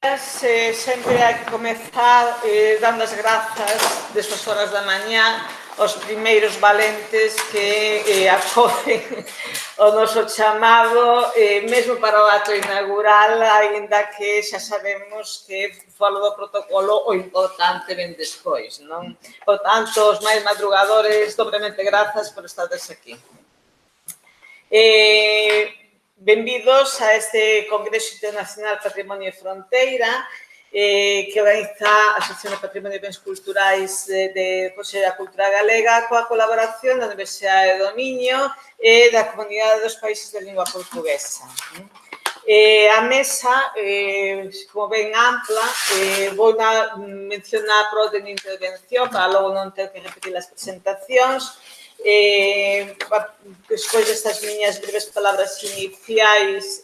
Sempre hai que comezar dando as grazas destas horas da mañá aos primeiros valentes que acoden o noso chamado, mesmo para o acto inaugural, aínda que xa sabemos que fora do protocolo o importante ven despois, non? Por tanto, os máis madrugadores, dobremente grazas por estades aquí. Benvidos a este Congreso Internacional Patrimonio e Fronteira que organiza a Asociación de Patrimonio e Bens Culturais de Consello da Cultura Galega coa colaboración da Universidade do Miño e da Comunidade dos Países de Lingua Portuguesa. A mesa, como ben ampla, vou mencionar por orden de intervención para logo non ter que repetir as presentacións. Despois destas miñas breves palabras iniciais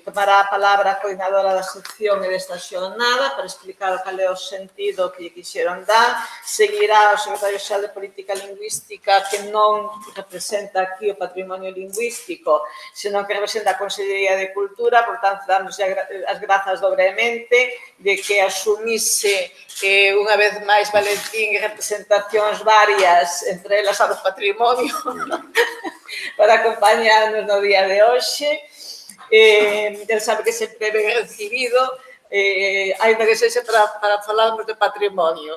tomará a palabra a coordinadora da sección e desta xornada para explicar cal é o sentido que lle quixeron dar. Seguirá o secretario xeral de Política Lingüística, que non representa aquí o patrimonio lingüístico, senón que representa a Consellería de Cultura. Por tanto, damos as grazas dobremente de que asumise unha vez máis Valentín representacións varias, entre elas a do patrimonio, para acompañarnos no día de hoxe. El sabe que sempre ben recibido, ainda que sexa para falarmos de patrimonio.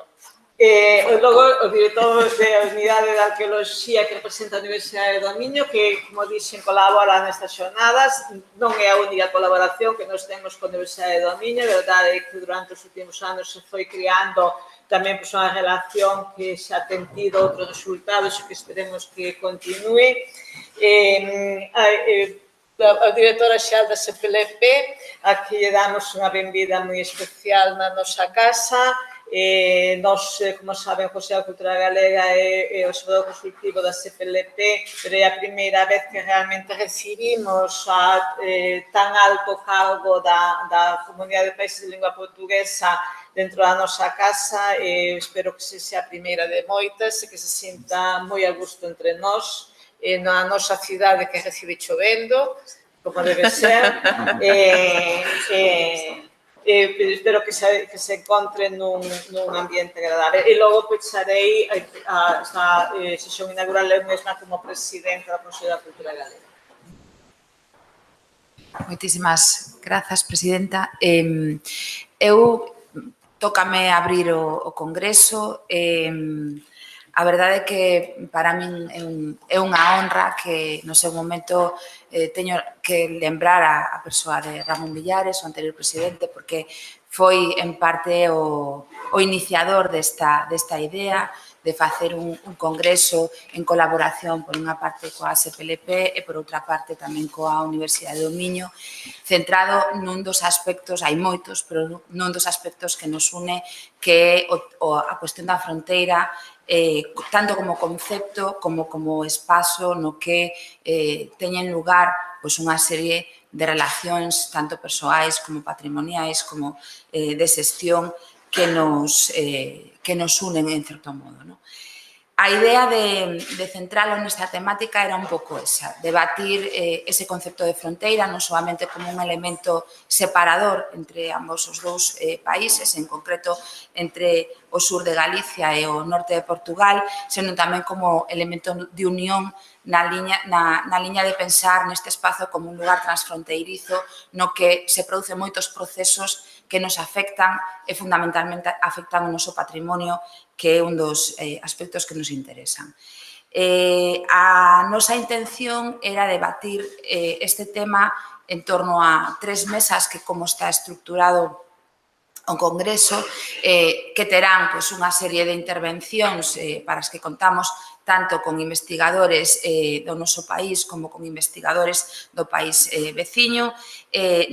Logo, o director da Unidade de Arqueoloxía que representa a Universidade do Miño, que, como dixen, colabora nestas xornadas. Non é a única colaboración que nos temos con a Universidade do Miño. A verdade é que durante os últimos anos se foi creando tamén unha relación que xa ten tido outros resultados e que esperemos que continue. A directora xeral da CPLP, a que lle damos unha benvida moi especial na nosa casa. Nos, como saben, o Consello da Cultura Galega é o observador consultivo da CPLP, pero é a primeira vez que realmente recibimos a tan alto cargo da Comunidade de Países de Lingua Portuguesa dentro da nosa casa. Espero que sexa a primeira de moitas e que se sinta moi a gusto entre nós, na nosa cidade que recibe chovendo, como debe ser. Espero que se encontre nun ambiente agradable. E logo pecharei esta sesión inaugural eu mesma como presidenta do Consello da Cultura Galega. Moitísimas grazas, presidenta. Tócame abrir o Congreso. A verdade é que para min é unha honra que no seu momento teño que lembrar a persoa de Ramón Villares, o anterior presidente, porque foi en parte o iniciador desta idea de facer un congreso en colaboración por unha parte coa CPLP e por outra parte tamén coa Universidade do Miño, centrado nun dos aspectos, hai moitos, pero nun dos aspectos que nos une, que é a cuestión da fronteira, tanto como concepto como espazo no que teñen lugar unha serie de relacións tanto persoais como patrimoniais como de xestión que nos unen en certo modo. A idea de centralo nesta temática era un pouco esa, debatir ese concepto de fronteira non solamente como un elemento separador entre ambos os dous países, en concreto entre o sur de Galicia e o norte de Portugal, senón tamén como elemento de unión na liña de pensar neste espazo como un lugar transfronteirizo no que se producen moitos procesos que nos afectan e fundamentalmente afectan o noso patrimonio, que é un dos aspectos que nos interesan. A nosa intención era debatir este tema en torno a 3 mesas que, como está estructurado o Congreso, que terán unha serie de intervencións para as que contamos tanto con investigadores do noso país como con investigadores do país veciño,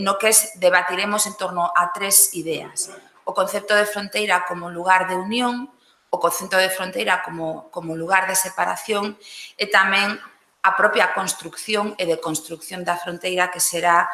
no que debatiremos en torno a 3 ideas. O concepto de fronteira como lugar de unión, o concepto de fronteira como lugar de separación e tamén a propia construcción e deconstrucción da fronteira, que será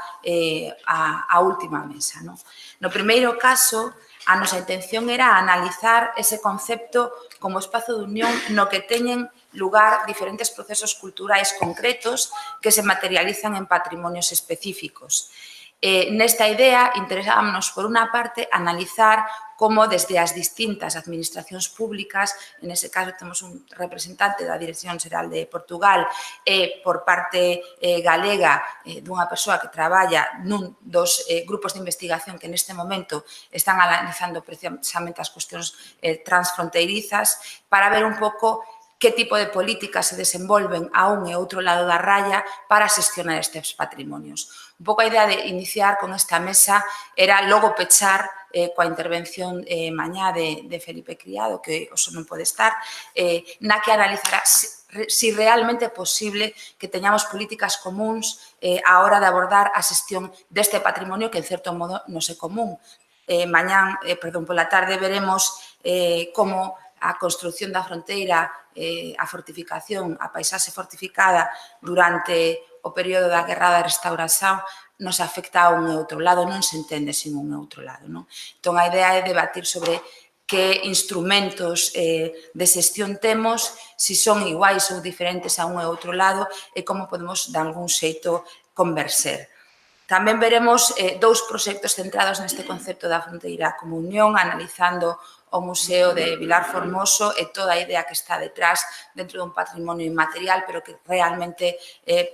a última mesa. No primeiro caso, a nosa intención era analizar ese concepto como espazo de unión no que teñen lugar diferentes procesos culturais concretos que se materializan en patrimonios específicos. Nesta idea, interesábamos, por unha parte, analizar como desde as distintas administracións públicas, en ese caso temos un representante da Dirección Xeral de Portugal e por parte galega dunha persoa que traballa nun dos grupos de investigación que neste momento están analizando precisamente as cuestións transfronteirizas para ver un pouco que tipo de políticas se desenvolven a un e outro lado da raya para xestionar estes patrimonios. Un pouco a idea de iniciar con esta mesa era logo pechar coa intervención mañá de Felipe Criado, que hoxe non pode estar, na que analizará si realmente é posible que teñamos políticas comuns á hora de abordar a xestión deste patrimonio que, en certo modo, non é común. Mañán, pola tarde, veremos como a construción da fronteira, a fortificación, a paisaxe fortificada durante o período da Guerra da Restauración nos afecta a un e outro lado, non se entende sin un e outro lado. Entón, a idea é debatir sobre que instrumentos de xestión temos, se son iguais ou diferentes a un e outro lado e como podemos, de algún xeito, converser. Tamén veremos dous proxectos centrados neste concepto da fronteira como unión, analizando o Museo de Vilar Formoso e toda a idea que está detrás dentro dun patrimonio inmaterial, pero que realmente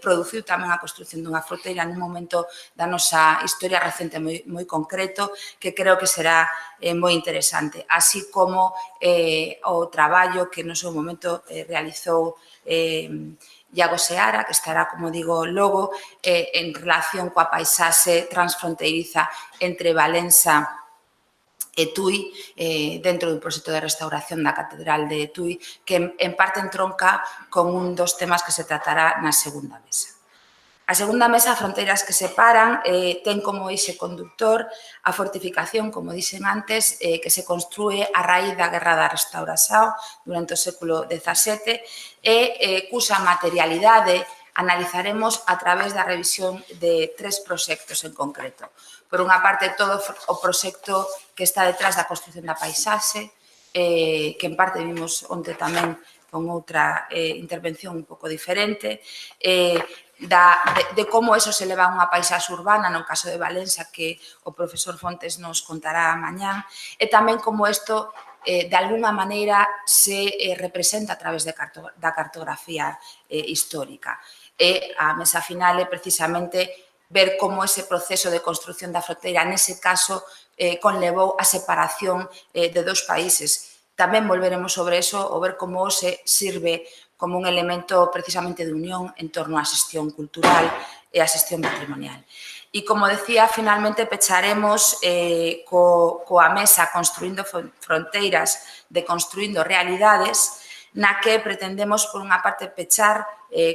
produciu tamén a construción dunha fronteira nun momento da nosa historia recente moi concreto, que creo que será moi interesante, así como o traballo que no seu momento realizou Iago Seara, que estará, como digo, logo, en relación coa paisaxe transfronteiriza entre Valença e Tui, dentro dun proxecto de restauración da Catedral de Tui, que en parte entronca con un dos temas que se tratará na segunda mesa. A segunda mesa, Fronteiras que separan, ten como eixe conductor a fortificación, como dixen antes, que se construe a raíz da Guerra da Restauración durante o século XVII e cusa materialidade analizaremos a través da revisión de 3 proxectos en concreto. Por unha parte, todo o proxecto que está detrás da construción da paisaxe, que en parte vimos onte tamén con outra intervención un pouco diferente, de como eso se leva a unha paisaxe urbana, no caso de Valença, que o profesor Fontes nos contará mañá, e tamén como isto, de alguna maneira, se representa a través da cartografía histórica. E a mesa final é precisamente ver como ese proceso de construción da fronteira, nese caso, conlevou a separación de dos países. Tamén volveremos sobre eso, o ver como se sirve como un elemento precisamente de unión en torno á xestión cultural e á xestión patrimonial. E, como decía, finalmente pecharemos coa mesa Construindo Fronteiras, de Construindo Realidades, na que pretendemos, por unha parte, pechar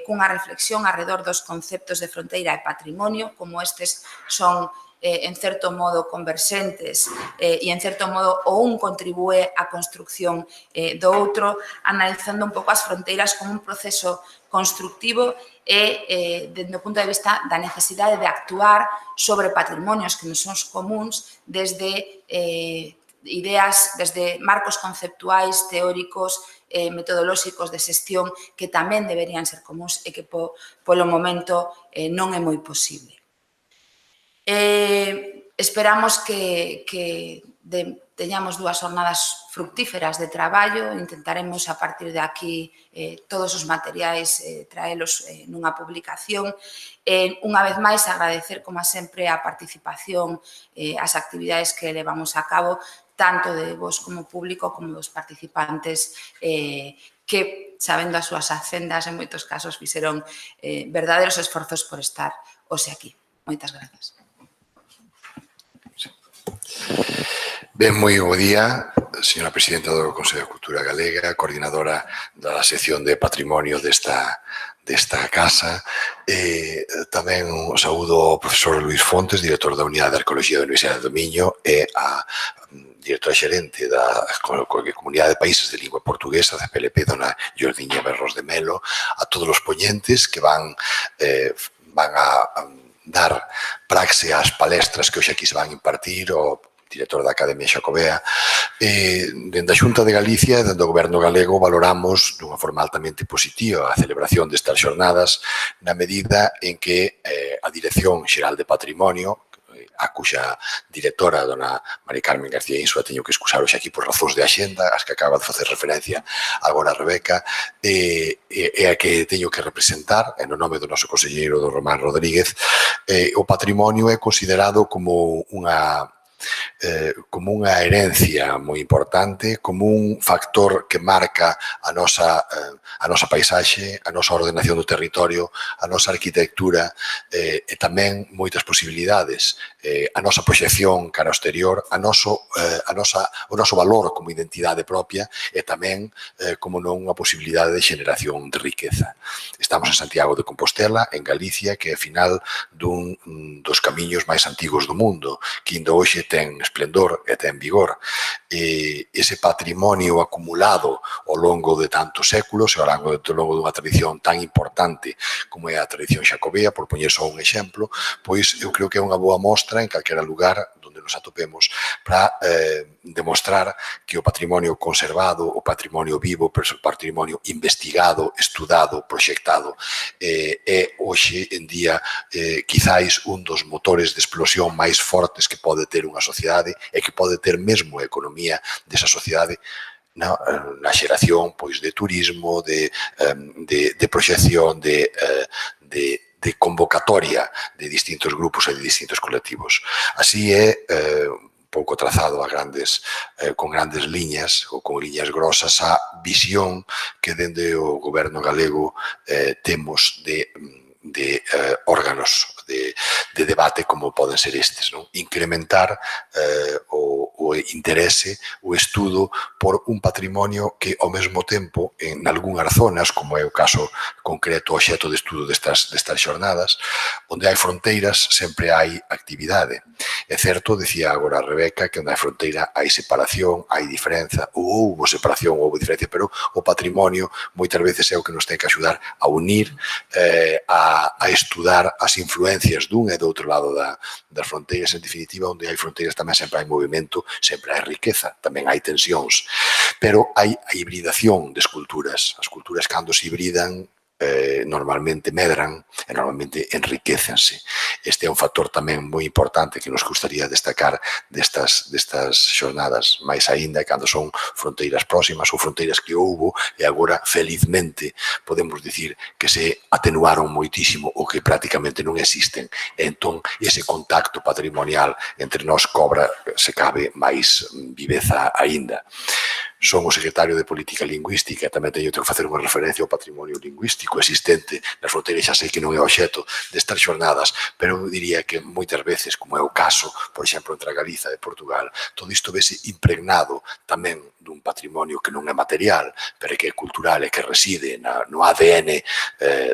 cunha reflexión alrededor dos conceptos de fronteira e patrimonio, como estes son en certo modo converxentes e en certo modo o un contribúe á construcción do outro, analizando un pouco as fronteiras como un proceso constructivo e desde o punto de vista da necesidade de actuar sobre patrimonios que non son comuns desde ideas, desde marcos conceptuais, teóricos, metodolóxicos de xestión que tamén deberían ser comuns e que polo momento non é moi posible. Esperamos que teñamos 2 jornadas fructíferas de traballo, intentaremos a partir de aquí todos os materiais traelos nunha publicación. Unha vez máis, agradecer, como sempre, a participación, as actividades que levamos a cabo, tanto de vos como público como dos participantes que, sabendo as súas agendas, en moitos casos fixeron verdadeiros esforzos por estar hoxe aquí. Moitas grazas. Ben, moi bo día, señora presidenta do Consello de Cultura Galega, coordinadora da sección de patrimonio desta casa. Tamén saúdo ao profesor Luís Fontes, director da Unidade de Arqueoloxía da Universidade do Miño, e a directora xerente da Comunidade de Países de Lingua Portuguesa, da PLP, dona Jordiña Berros de Melo, a todos os poñentes que van a dar praxe ás palestras que hoxe aquí se van impartir, o director da Academia Xacobea. Dende a Xunta de Galicia e dende o Goberno galego valoramos dunha forma altamente positiva a celebración destas xornadas na medida en que a Dirección Xeral de Patrimonio, a cuxa directora, a dona Mari Carmen García Insua, teño que excusar hoxe aquí por razóns de axenda, as que acaba de facer referencia agora a Rebeca, e a que teño que representar, en o nome do noso conselleiro, do Román Rodríguez. O patrimonio é considerado como unha herencia moi importante, como un factor que marca a nosa paisaxe, a nosa ordenación do territorio, a nosa arquitectura e tamén moitas posibilidades, a nosa proxección cara ao exterior, o noso valor como identidade propia e tamén, como non, unha posibilidade de xeneración de riqueza. Estamos en Santiago de Compostela, en Galicia, que é final dun dos camiños máis antigos do mundo, que ainda hoxe ten esplendor e ten vigor. Ese patrimonio acumulado ao longo de tantos séculos e ao longo dunha tradición tan importante como é a tradición xacobea, por poñer só un exemplo, pois eu creo que é unha boa mostra en calquera lugar onde nos atopemos para demostrar que o patrimonio conservado, o patrimonio vivo, o patrimonio investigado, estudado, proxectado, é hoxe en día quizáis un dos motores de explosión máis fortes que pode ter unha sociedade e que pode ter mesmo a economía desa sociedade na xeración pois de turismo, de proxección, de convocatoria de distintos grupos e de distintos colectivos. Así é un pouco trazado con grandes liñas ou con liñas grosas a visión que dende o goberno galego temos de órganos de debate como poden ser estes, non? Incrementar o interese, o estudo por un patrimonio que ao mesmo tempo en algunhas zonas, como é o caso concreto obxecto de estudo destas xornadas, onde hai fronteiras sempre hai actividade. É certo, decía agora a Rebeca, que onde hai fronteira hai separación, hai diferenza, ou houve separación ou houve diferencia, pero o patrimonio moitas veces é o que nos ten que axudar a unir, a estudar as influencias dun e do outro lado das fronteiras. En definitiva, onde hai fronteiras tamén sempre hai movimento, sempre hai riqueza, tamén hai tensións, pero hai a hibridación das culturas. As culturas, cando se hibridan, normalmente medran e normalmente enriquécense. Este é un factor tamén moi importante que nos gustaría destacar destas xornadas, máis aínda cando son fronteiras próximas ou fronteiras que houbo e agora, felizmente, podemos dicir que se atenuaron moitísimo ou que prácticamente non existen. Entón, ese contacto patrimonial entre nós cobra, se cabe, máis viveza aínda. Son o secretario de Política Lingüística e tamén teño que facer unha referencia ao patrimonio lingüístico existente nas fronteiras. Xa sei que non é o obxecto destas xornadas, pero eu diría que moitas veces, como é o caso, por exemplo, entre a Galiza e Portugal, todo isto vese impregnado tamén dun patrimonio que non é material, pero que é cultural e que reside no ADN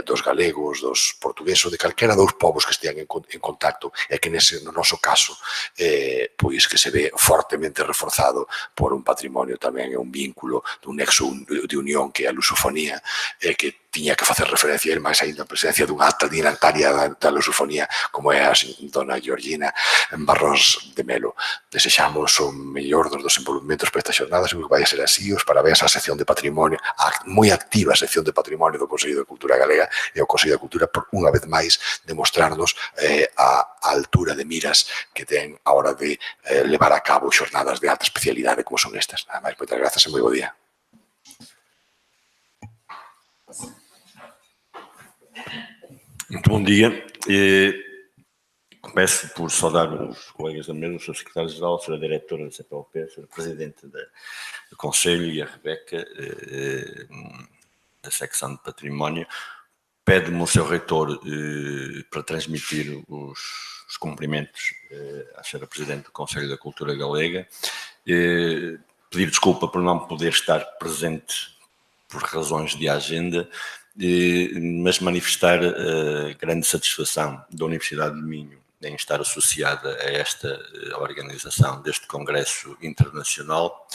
dos galegos, dos portugueses, de calquera dos povos que estean en contacto, e que no noso caso, pois que se ve fortemente reforzado por un patrimonio tamén, un vínculo dun nexo de unión que é a lusofonía, que tiña que facer referencia a máis aínda a presencia dunha acta dignataria da lusofonía como é a dona Georgina Barrós de Melo. Desexamos o mellor dos desenvolvimentos para estas xornadas e que vai ser así. Os parabéns á sección de patrimonio, a moi activa sección de patrimonio do Consello de Cultura Galega e ao Consello de Cultura por unha vez máis demostrarnos a altura de miras que ten a hora de levar a cabo xornadas de alta especialidade como son estas. Nada máis, moitas grazas e moi bo día. Muito bom dia. Começo por saudar os colegas da mesa, o Sr. Secretário-Geral, a Sra. Diretora da CPLP, a Sra. Presidente do Conselho e a Rebeca, da secção de Património. Pede-me o Sr. Reitor para transmitir os cumprimentos à Sra. Presidente do Conselho da Cultura Galega. Pedir desculpa por não poder estar presente por razões de agenda, mas manifestar a grande satisfação da Universidade de Minho em estar associada a esta organização deste Congresso Internacional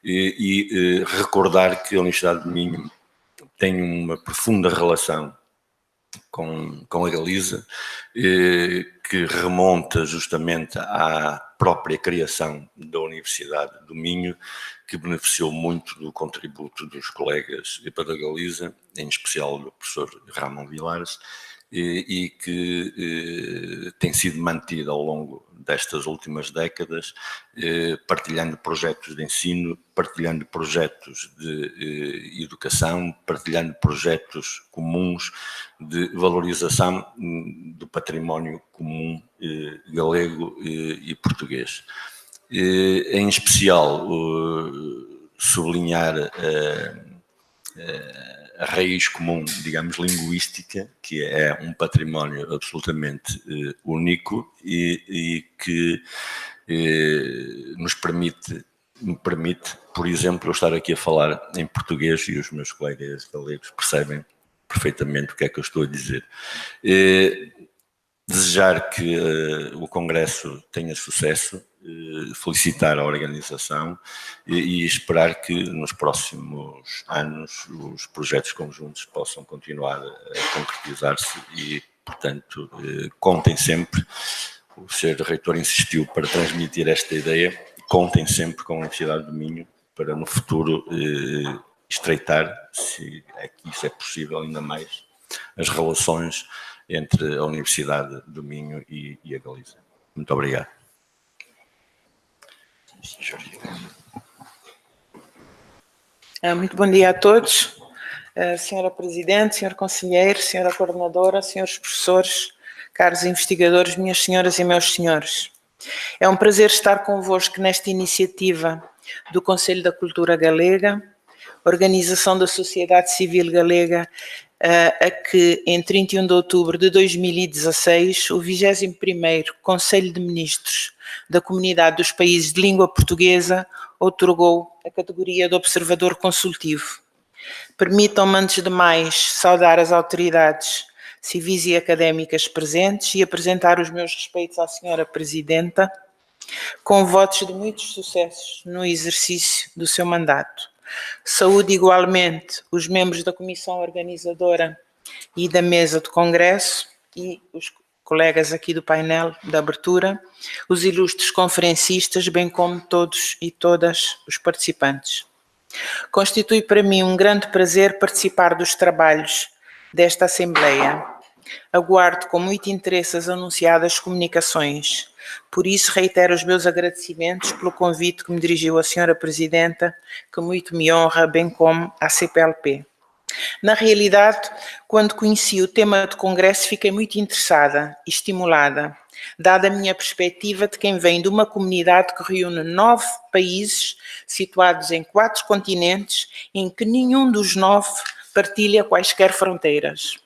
e recordar que a Universidade de Minho tem uma profunda relação com a Galiza, que remonta justamente à própria criação da Universidade do Minho, que beneficiou muito do contributo dos colegas para a Galiza, em especial do professor Ramon Vilares, e que tem sido mantida ao longo destas últimas décadas, partilhando projetos de ensino, partilhando projetos de educação, partilhando projetos comuns de valorização do património comum galego e português. Em especial, sublinhar a raiz comum, digamos, linguística, que é um património absolutamente único e que me permite, por exemplo, eu estar aqui a falar em português e os meus colegas galegos percebem perfeitamente o que é que eu estou a dizer. Desejar que o Congresso tenha sucesso, felicitar a organização e esperar que nos próximos anos os projetos conjuntos possam continuar a concretizar-se e, portanto, contem sempre, o Sr. Reitor insistiu para transmitir esta ideia, contem sempre com a Universidade do Minho para no futuro estreitar, se é que isso é possível ainda mais, as relações entre a Universidade do Minho e a Galiza. Muito obrigado. Muito bom dia a todos, Senhora Presidente, Senhor Conselheiro, Senhora Coordenadora, Senhores Professores, caros investigadores, minhas senhoras e meus senhores. É um prazer estar convosco nesta iniciativa do Conselho da Cultura Galega, organização da sociedade civil galega, a que em 31 de outubro de 2016 o 21º Conselho de Ministros da Comunidade dos Países de Língua Portuguesa outorgou a categoria de observador consultivo. Permitam-me, antes de mais, saudar as autoridades civis e académicas presentes e apresentar os meus respeitos à Senhora Presidenta, com votos de muitos sucessos no exercício do seu mandato. Saúde igualmente os membros da Comissão Organizadora e da Mesa do Congresso e os colegas aqui do painel de abertura, os ilustres conferencistas, bem como todos e todas os participantes. Constitui para mim um grande prazer participar dos trabalhos desta Assembleia. Aguardo com muito interesse as anunciadas comunicações. Por isso, reitero os meus agradecimentos pelo convite que me dirigiu a Senhora Presidenta, que muito me honra, bem como à CPLP. Na realidade, quando conheci o tema do Congresso, fiquei muito interessada e estimulada, dada a minha perspectiva de quem vem de uma comunidade que reúne 9 países, situados em 4 continentes, em que nenhum dos 9 partilha quaisquer fronteiras.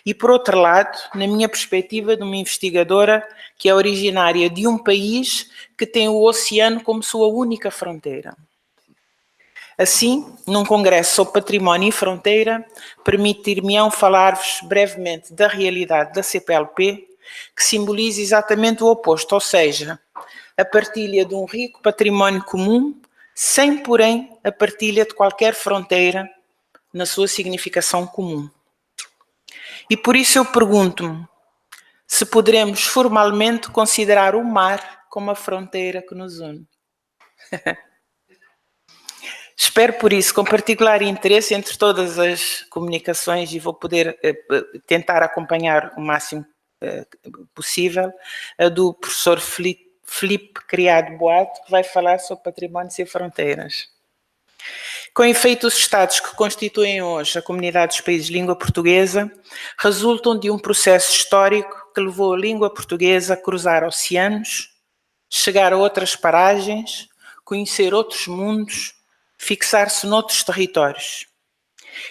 E, por outro lado, na minha perspectiva de uma investigadora que é originária de um país que tem o oceano como sua única fronteira. Assim, num congresso sobre património e fronteira, permitir-me-ão falar-vos brevemente da realidade da CPLP, que simboliza exatamente o oposto, ou seja, a partilha de um rico património comum, sem, porém, a partilha de qualquer fronteira na sua significação comum. E por isso eu pergunto-me se poderemos formalmente considerar o mar como a fronteira que nos une. Espero, por isso, com particular interesse entre todas as comunicações e vou poder tentar acompanhar o máximo possível a do professor Filipe Criado Boato, que vai falar sobre património sem fronteiras. Com efeito, os Estados que constituem hoje a Comunidade dos Países de Língua Portuguesa resultam de um processo histórico que levou a língua portuguesa a cruzar oceanos, chegar a outras paragens, conhecer outros mundos, fixar-se noutros territórios.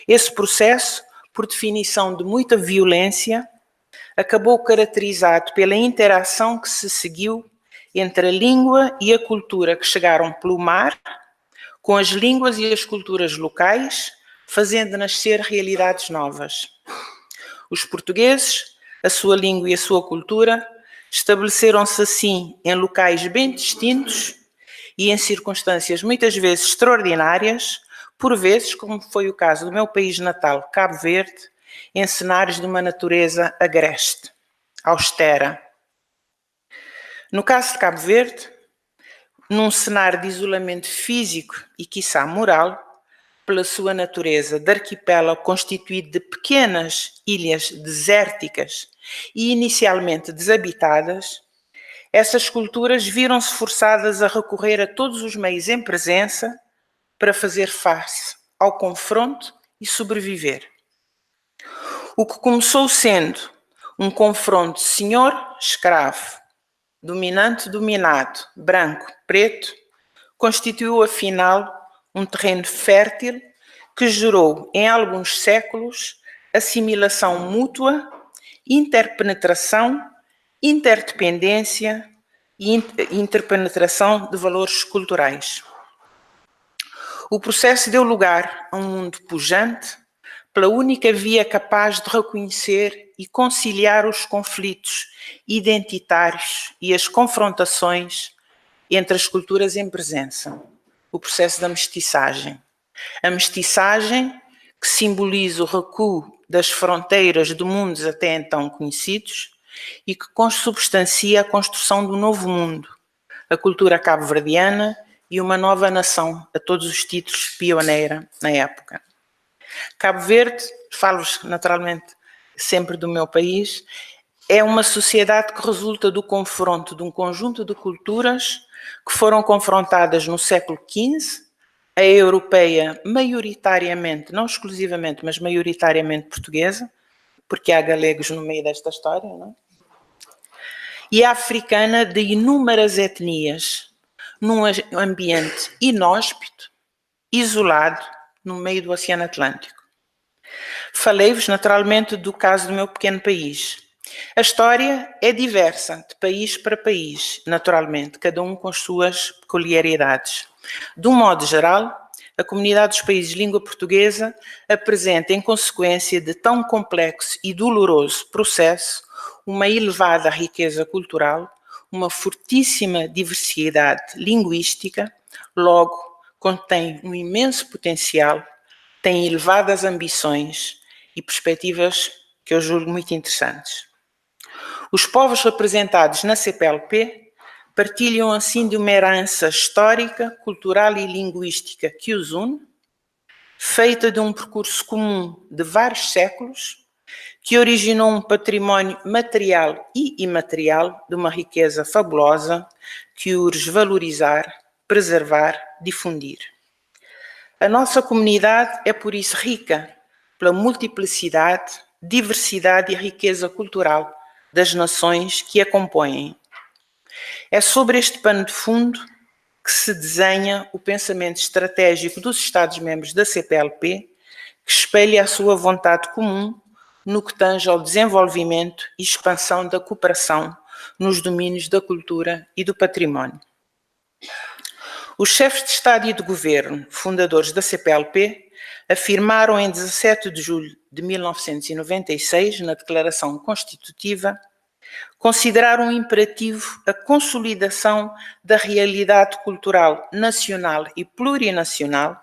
Esse processo, por definição de muita violência, acabou caracterizado pela interação que se seguiu entre a língua e a cultura que chegaram pelo mar, com as línguas e as culturas locais, fazendo nascer realidades novas. Os portugueses, a sua língua e a sua cultura, estabeleceram-se assim em locais bem distintos e em circunstâncias muitas vezes extraordinárias, por vezes, como foi o caso do meu país natal, Cabo Verde, em cenários de uma natureza agreste, austera. No caso de Cabo Verde, num cenário de isolamento físico e, quiçá, moral, pela sua natureza de arquipélago constituído de pequenas ilhas desérticas e inicialmente desabitadas, essas culturas viram-se forçadas a recorrer a todos os meios em presença para fazer face ao confronto e sobreviver. O que começou sendo um confronto senhor-escravo, dominante-dominado, branco-preto, constituiu afinal um terreno fértil que gerou em alguns séculos assimilação mútua, interpenetração, interdependência e interpenetração de valores culturais. O processo deu lugar a um mundo pujante pela única via capaz de reconhecer e conciliar os conflitos identitários e as confrontações entre as culturas em presença, o processo da mestiçagem. A mestiçagem que simboliza o recuo das fronteiras de mundos até então conhecidos e que consubstancia a construção do novo mundo, a cultura cabo-verdiana e uma nova nação, a todos os títulos, pioneira na época. Cabo Verde, falo-vos naturalmente sempre do meu país, é uma sociedade que resulta do confronto de um conjunto de culturas que foram confrontadas no século XV, a europeia maioritariamente, não exclusivamente, mas maioritariamente portuguesa, porque há galegos no meio desta história, não é? E a africana de inúmeras etnias, num ambiente inóspito, isolado, no meio do Oceano Atlântico. Falei-vos naturalmente do caso do meu pequeno país. A história é diversa, de país para país, naturalmente, cada um com as suas peculiaridades. De um modo geral, a comunidade dos países de língua portuguesa apresenta, em consequência de tão complexo e doloroso processo, uma elevada riqueza cultural, uma fortíssima diversidade linguística, logo contém um imenso potencial, tem elevadas ambições e perspectivas que eu julgo muito interessantes. Os povos representados na CPLP partilham assim de uma herança histórica, cultural e linguística que os une, feita de um percurso comum de vários séculos, que originou um património material e imaterial de uma riqueza fabulosa que urge valorizar, preservar, difundir. A nossa comunidade é por isso rica pela multiplicidade, diversidade e riqueza cultural das nações que a compõem. É sobre este pano de fundo que se desenha o pensamento estratégico dos Estados-membros da CPLP, que espelha a sua vontade comum no que tange ao desenvolvimento e expansão da cooperação nos domínios da cultura e do património. Os chefes de Estado e de Governo, fundadores da CPLP, afirmaram em 17 de julho de 1996, na Declaração Constitutiva, considerar um imperativo a consolidação da realidade cultural nacional e plurinacional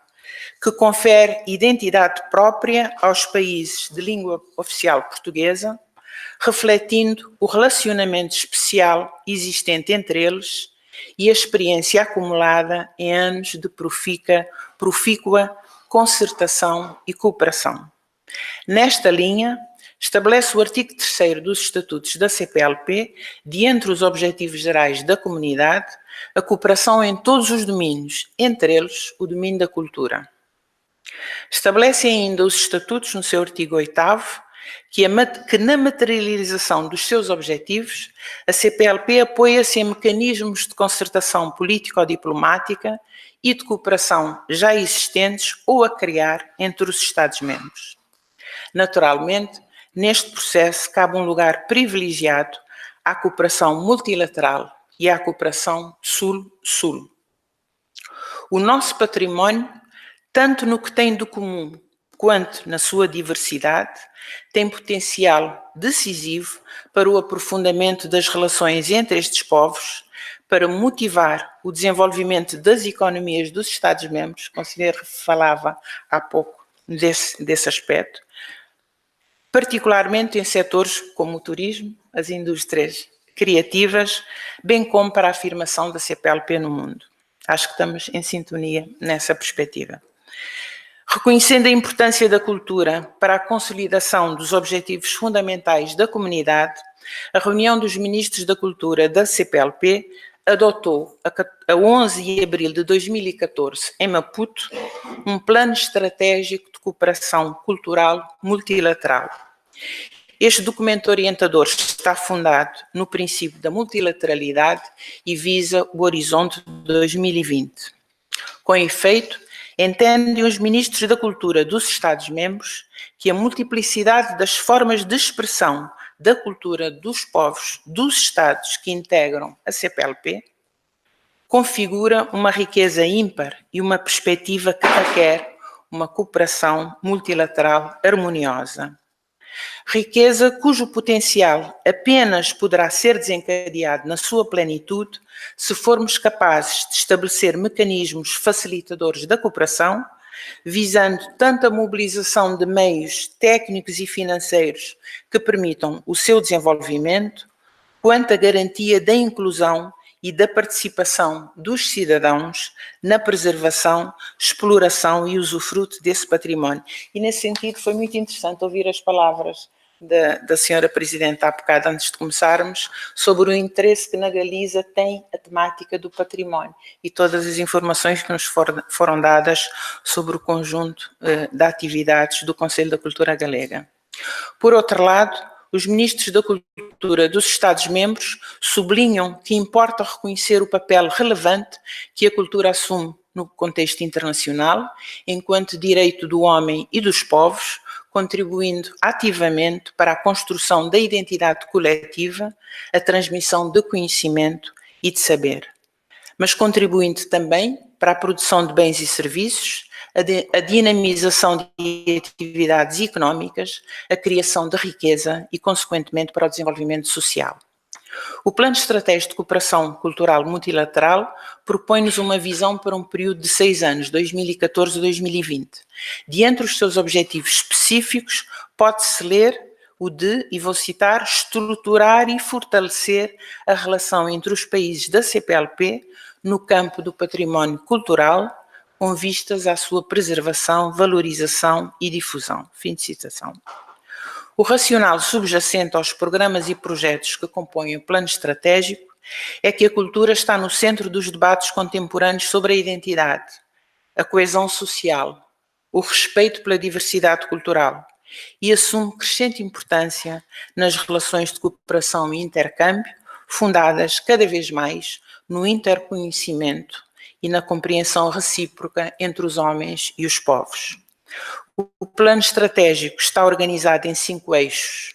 que confere identidade própria aos países de língua oficial portuguesa, refletindo o relacionamento especial existente entre eles e a experiência acumulada em anos de profícua concertação e cooperação. Nesta linha, estabelece o artigo 3º dos Estatutos da CPLP, de entre os objetivos gerais da comunidade, a cooperação em todos os domínios, entre eles o domínio da cultura. Estabelece ainda os Estatutos, no seu artigo 8º, que na materialização dos seus objetivos, a CPLP apoia-se em mecanismos de concertação político-diplomática e de cooperação já existentes ou a criar entre os Estados-membros. Naturalmente, neste processo cabe um lugar privilegiado à cooperação multilateral e à cooperação Sul-Sul. O nosso património, tanto no que tem de comum quanto na sua diversidade, tem potencial decisivo para o aprofundamento das relações entre estes povos, para motivar o desenvolvimento das economias dos Estados-membros, o conselheiro falava há pouco desse aspecto, particularmente em setores como o turismo, as indústrias criativas, bem como para a afirmação da CPLP no mundo. Acho que estamos em sintonia nessa perspectiva. Reconhecendo a importância da cultura para a consolidação dos objetivos fundamentais da comunidade, a reunião dos ministros da cultura da CPLP adotou, a 11 de abril de 2014, em Maputo, um plano estratégico de cooperação cultural multilateral. Este documento orientador está fundado no princípio da multilateralidade e visa o horizonte de 2020. Com efeito, entendem os ministros da cultura dos Estados-membros que a multiplicidade das formas de expressão da cultura dos povos dos Estados que integram a CPLP configura uma riqueza ímpar e uma perspectiva que requer uma cooperação multilateral harmoniosa. Riqueza cujo potencial apenas poderá ser desencadeado na sua plenitude se formos capazes de estabelecer mecanismos facilitadores da cooperação, visando tanto a mobilização de meios técnicos e financeiros que permitam o seu desenvolvimento, quanto a garantia da inclusão e da participação dos cidadãos na preservação, exploração e usufruto desse património. E, nesse sentido, foi muito interessante ouvir as palavras da senhora Presidente há bocado, antes de começarmos, sobre o interesse que na Galiza tem a temática do património e todas as informações que nos foram dadas sobre o conjunto de atividades do Conselho da Cultura Galega. Por outro lado, os ministros da Cultura dos Estados-membros sublinham que importa reconhecer o papel relevante que a cultura assume no contexto internacional, enquanto direito do homem e dos povos, contribuindo ativamente para a construção da identidade coletiva, a transmissão de conhecimento e de saber, mas contribuindo também para a produção de bens e serviços, a dinamização de atividades económicas, a criação de riqueza e, consequentemente, para o desenvolvimento social. O Plano Estratégico de Cooperação Cultural Multilateral propõe-nos uma visão para um período de 6 anos, 2014-2020. De entre os seus objetivos específicos, pode-se ler o de, e vou citar, estruturar e fortalecer a relação entre os países da CPLP no campo do património cultural, com vistas à sua preservação, valorização e difusão. Fim de citação. O racional subjacente aos programas e projetos que compõem o plano estratégico é que a cultura está no centro dos debates contemporâneos sobre a identidade, a coesão social, o respeito pela diversidade cultural e assume crescente importância nas relações de cooperação e intercâmbio, fundadas cada vez mais no interconhecimento e na compreensão recíproca entre os homens e os povos. O plano estratégico está organizado em 5 eixos.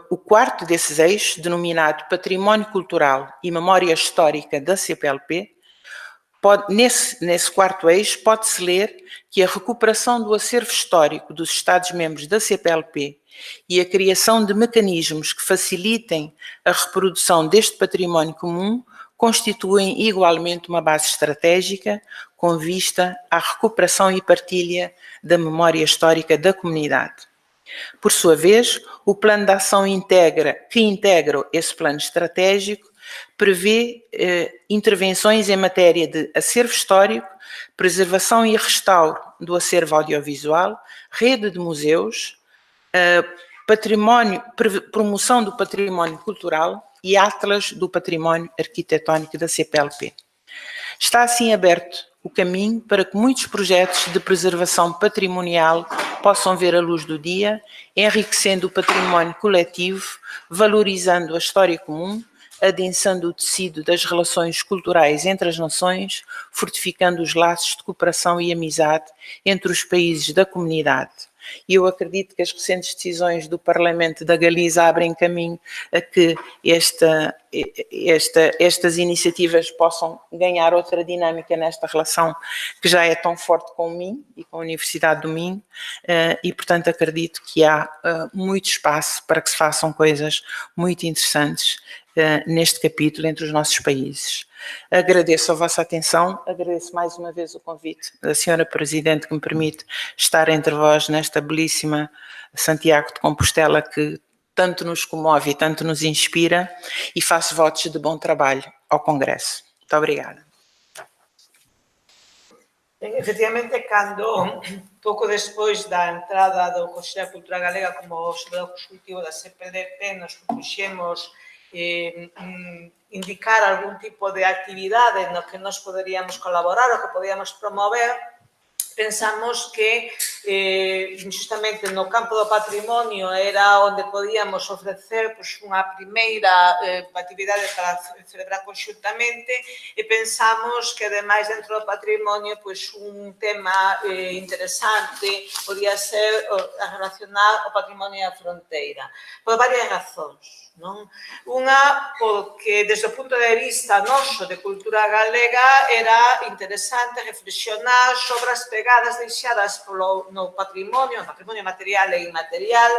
O quarto desses eixos, denominado Património Cultural e Memória Histórica da CPLP, nesse quarto eixo pode-se ler que a recuperação do acervo histórico dos Estados-membros da CPLP e a criação de mecanismos que facilitem a reprodução deste património comum constituem igualmente uma base estratégica com vista à recuperação e partilha da memória histórica da comunidade. Por sua vez, o plano de ação que integra esse plano estratégico prevê intervenções em matéria de acervo histórico, preservação e restauro do acervo audiovisual, rede de museus, promoção do património cultural e atlas do património arquitetónico da CPLP. Está assim aberto o caminho para que muitos projetos de preservação patrimonial possam ver a luz do dia, enriquecendo o património coletivo, valorizando a história comum, adensando o tecido das relações culturais entre as nações, fortificando os laços de cooperação e amizade entre os países da comunidade. E eu acredito que as recentes decisões do Parlamento da Galiza abrem caminho a que estas iniciativas possam ganhar outra dinâmica nesta relação que já é tão forte com o Minho e com a Universidade do Minho e, portanto, acredito que há muito espaço para que se façam coisas muito interessantes neste capítulo entre os nossos países. Agradeço a vossa atenção, agradeço mais uma vez o convite da senhora Presidente que me permite estar entre vós nesta belíssima Santiago de Compostela que tanto nos comove e tanto nos inspira e faço votos de bom trabalho ao Congresso. Muito obrigada. Efectivamente, cando pouco despois da entrada do Consello de Cultura Galega como observador consultivo da CPLP nos propuxemos indicar algún tipo de actividade no que nos poderíamos colaborar ou que podíamos promover, pensamos que justamente no campo do patrimonio era onde podíamos ofrecer unha primeira actividade para celebrar conxuntamente e pensamos que ademais dentro do patrimonio un tema interesante podía ser relacionar o patrimonio e a fronteira por varias razóns. Unha, porque desde o punto de vista noso de cultura galega era interesante reflexionar sobre as pegadas deixadas no patrimonio material e inmaterial.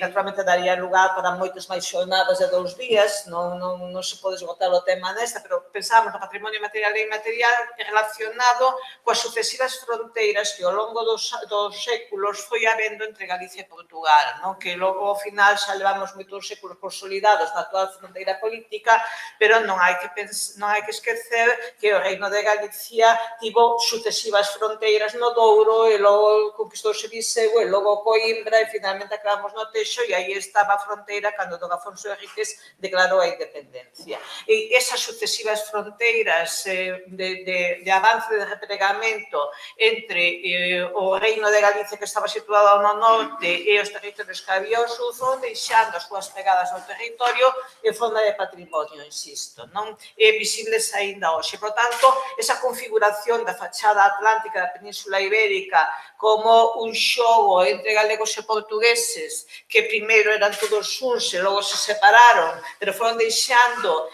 Naturalmente daría lugar para moitas máis xornadas de 2 días, non se pode esgotar o tema nesta, pero pensamos no patrimonio material e inmaterial relacionado coas sucesivas fronteiras que ao longo dos séculos foi habendo entre Galicia e Portugal, que logo ao final xa levamos moitos séculos consolidados na actual fronteira política, pero non hai que esquecer que o Reino de Galicia tivo sucesivas fronteiras no Douro e logo conquistouse Viseu e logo Coimbra e finalmente acabamos no Teixo e aí estaba a fronteira cando don Afonso Henriques declarou a independencia. E esas sucesivas fronteiras de avance de replegamento entre o Reino de Galicia que estaba situado no norte e os territorios que había ao sur foron deixando as súas pegadas no territorio en forma de patrimonio, insisto, e visibles aínda hoxe. Por tanto, esa configuración da fachada atlántica da Península Ibérica como un xogo entre galegos e portugueses que primeiro eran todos uns e logo se separaron, pero foron deixando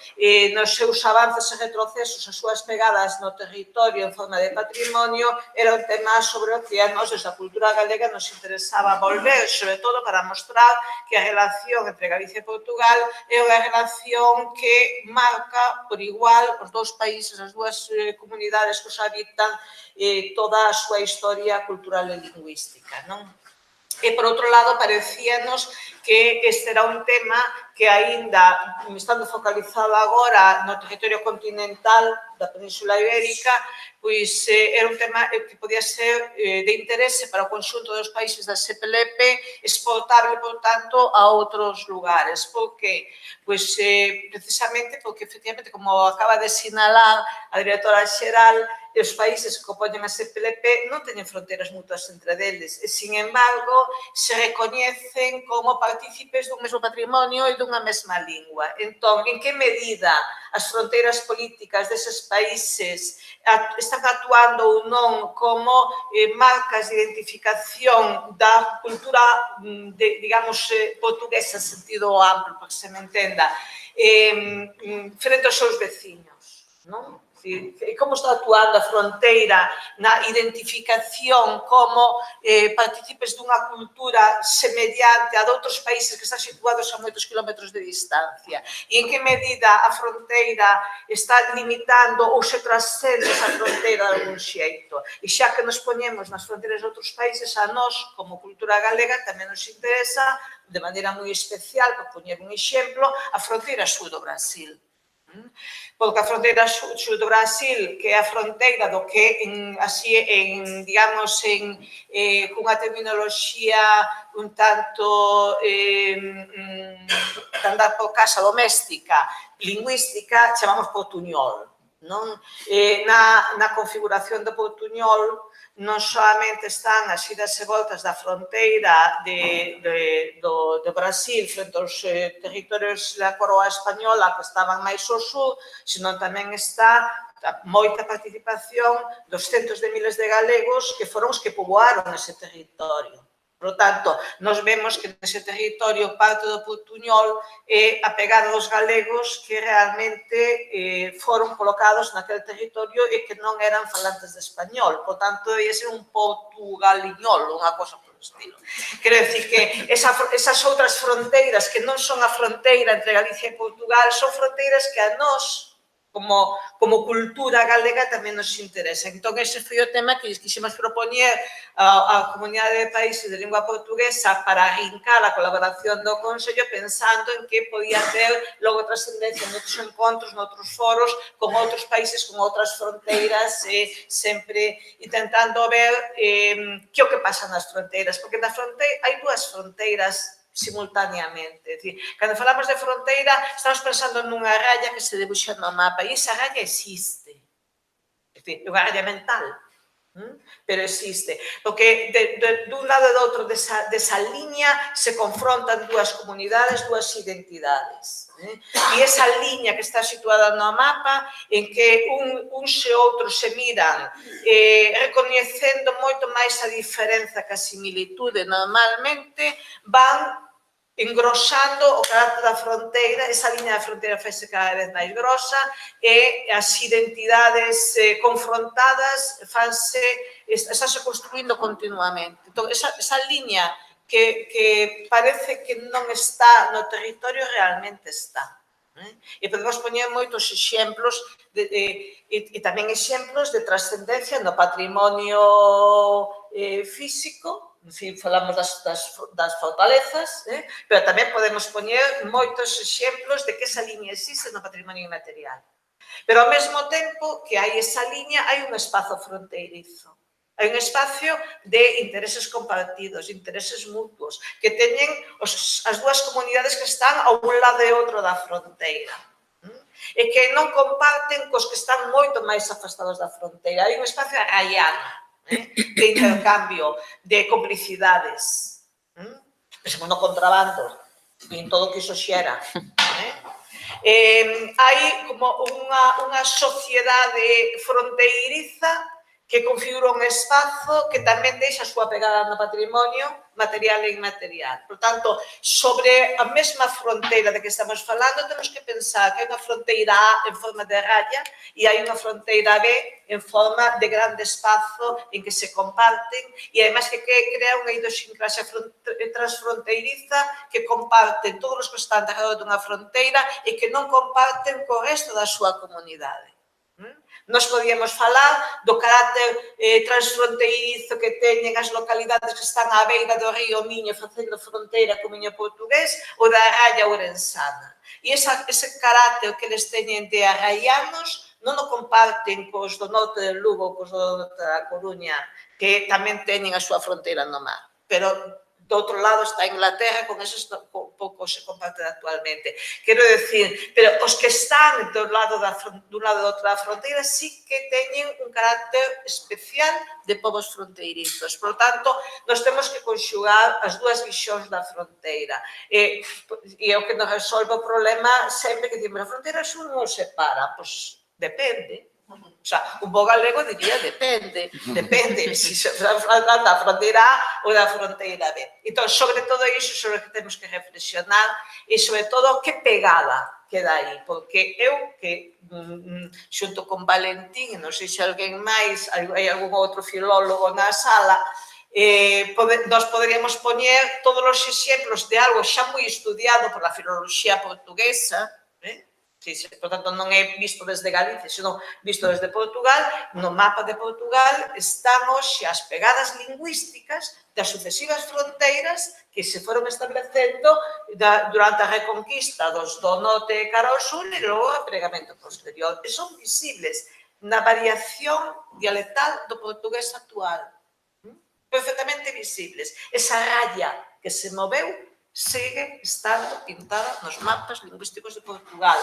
nos seus avances e retrocesos as súas pegadas no territorio en forma de patrimonio, era un tema sobre o que a nós, desde a cultura galega, nos interesaba volver, sobre todo para mostrar que a relación entre Galicia e Portugal é unha relación que marca por igual os dous países, as dúas comunidades que os habitan, toda a súa historia cultural e lingüística, non? E, por outro lado, parecíanos que este era un tema que aínda, estando focalizado agora no territorio continental da Península Ibérica, pois era un tema que podía ser de interese para o conxunto dos países da CPLP, exportable, por tanto, a outros lugares. Por que? Pois precisamente porque, efectivamente, como acaba de sinalar a directora xeral, os países que compoñen a CPLP non teñen fronteiras mutuas entre deles e, sin embargo, se recoñecen como partícipes dun mesmo patrimonio e dunha mesma lingua. Entón, en que medida as fronteiras políticas deses países están actuando ou non como marcas de identificación da cultura, digamos, portuguesa en sentido amplo, para que se me entenda, frente aos seus veciños, non? Como está actuando a fronteira na identificación como partícipes dunha cultura semellante a de outros países que están situados a moitos kilómetros de distancia e en que medida a fronteira está limitando ou se trascende esa fronteira de algún xeito. E xa que nos poñemos nas fronteiras de outros países, a nós, como cultura galega, tamén nos interesa, de maneira moi especial, por poñer un exemplo, a fronteira sur do Brasil. Porque a fronteira sur do Brasil, que é a fronteira do que, así, digamos, cunha terminoloxía un tanto de andar por casa doméstica, lingüística, chamamos portuñol. Na configuración do portuñol non solamente están as idas e voltas da fronteira do Brasil frente aos territorios da coroa española que estaban máis ao sur, senón tamén está moita participación dos centos de miles de galegos que foron os que poboaron ese territorio. Por tanto, nos vemos que nese territorio parte do portuñol é a pegada dos galegos que realmente foron colocados naquele territorio e que non eran falantes de español. Por tanto, debía ser un portugaliñol, unha cosa por estilo. Quero dicir que esas outras fronteiras que non son a fronteira entre Galicia e Portugal son fronteiras que a nós como cultura galega tamén nos interesa. Entón, ese foi o tema que quixemos propoñer á Comunidade de Países de Lingua Portuguesa para arrincar a colaboración do Consello pensando en que podía ter logo trascendencia noutros encontros, noutros foros, con outros países, con outras fronteiras, sempre intentando ver que o que pasa nas fronteiras, porque na fronteira hai dúas fronteiras simultaneamente. É dicir, cando falamos de fronteira, estamos pensando nunha raya que se debuxa no mapa e esa raya existe. É dicir, unha raya mental, pero existe. Porque dun lado e do outro desa liña se confrontan dúas comunidades, dúas identidades. E esa liña que está situada no mapa, en que uns e outros se miran recoñecendo moito máis a diferenza que a similitude normalmente, van engrosando o carácter da fronteira, esa liña da fronteira fese cada vez máis grosa e as identidades confrontadas estáse construindo continuamente. Entón, esa liña que parece que non está no territorio realmente está. E podemos poñer moitos exemplos e tamén exemplos de trascendencia no patrimonio físico. En fin, falamos das fortalezas, pero tamén podemos poñer moitos exemplos de que esa liña existe no patrimonio inmaterial. Pero ao mesmo tempo que hai esa liña, hai un espazo fronteirizo. Hai un espacio de intereses compartidos, intereses mutuos, que teñen as dúas comunidades que están a un lado e outro da fronteira. E que non comparten cos que están moito máis afastados da fronteira. Hai un espacio arraiano de intercambio, de complicidades, pensemos no contrabando e en todo o que iso xera. Hai como unha sociedade fronteiriza que configura un espazo que tamén deixa a súa pegada no patrimonio material e inmaterial. Por tanto, sobre a mesma fronteira de que estamos falando, temos que pensar que hai unha fronteira A en forma de raya e hai unha fronteira B en forma de grande espazo en que se comparten e, además, que crea unha idiosincrasia transfronteiriza que comparten todos os que están alrededor dunha fronteira e que non comparten co resto da súa comunidade. Nos podíamos falar do carácter transfronteirizo que teñen as localidades que están á beira do río Miño facendo fronteira co Miño portugués ou da raya ourensana. E ese carácter que eles teñen de arraianos non o comparten cos do norte de Lugo ou cos do norte da Coruña, que tamén teñen a súa fronteira no mar. Pero do outro lado está Inglaterra, con esos pouco se comparte actualmente. Quero decir, pero os que están dun lado e do outro da fronteira sí que teñen un carácter especial de povos fronteirizos. Por tanto, nós temos que conxugar as dúas visións da fronteira. E é o que nos resolve o problema sempre que dicimos, a fronteira sur non se separa. Pois depende. O sea, un bo galego diría depende se se trata da fronteira A ou da fronteira B. Entón, sobre todo iso, sobre o que temos que reflexionar e, sobre todo, que pegada queda aí, porque eu que, xunto con Valentín, non sei se alguén máis, hai algún outro filólogo na sala, nós poderíamos poñer todos os exemplos de algo xa moi estudiado por a filoloxía portuguesa, por tanto, non é visto desde Galicia, senón visto desde Portugal. No mapa de Portugal estamos xa as pegadas lingüísticas das sucesivas fronteiras que se foron establecendo durante a reconquista dos do norte cara ao sur e logo o apregamento posterior. E son visibles na variación dialectal do portugués actual. Perfectamente visibles. Esa raya que se moveu segue estando pintada nos mapas lingüísticos de Portugal.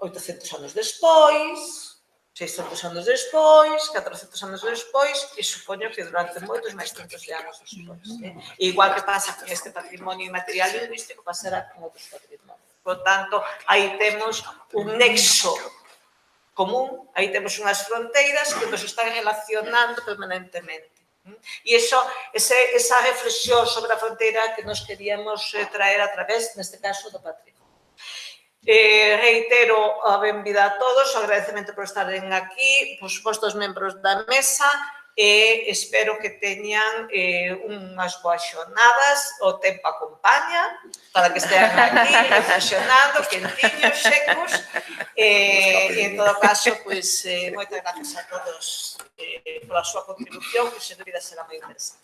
800 anos despois, 600 anos despois, 400 anos despois, e supoño que durante moitos máis centos de anos despois. Igual que pasa con este patrimonio inmaterial lingüístico, pasará con outros patrimonios. Por tanto, aí temos un nexo común, aí temos unhas fronteiras que nos están relacionando permanentemente. E esa reflexión sobre a fronteira que nos queríamos traer a través, neste caso, do patrimonio. Reitero a benvida a todos, o agradecemento por estaren aquí, por suposto, os membros da mesa, e espero que teñan unhas boas xornadas, o tempo acompaña, para que estean aquí, reflexionando, quentiños, secos, En todo caso, pois, moitas gracias a todos pola súa contribución, que sen dúbida será moi interesante.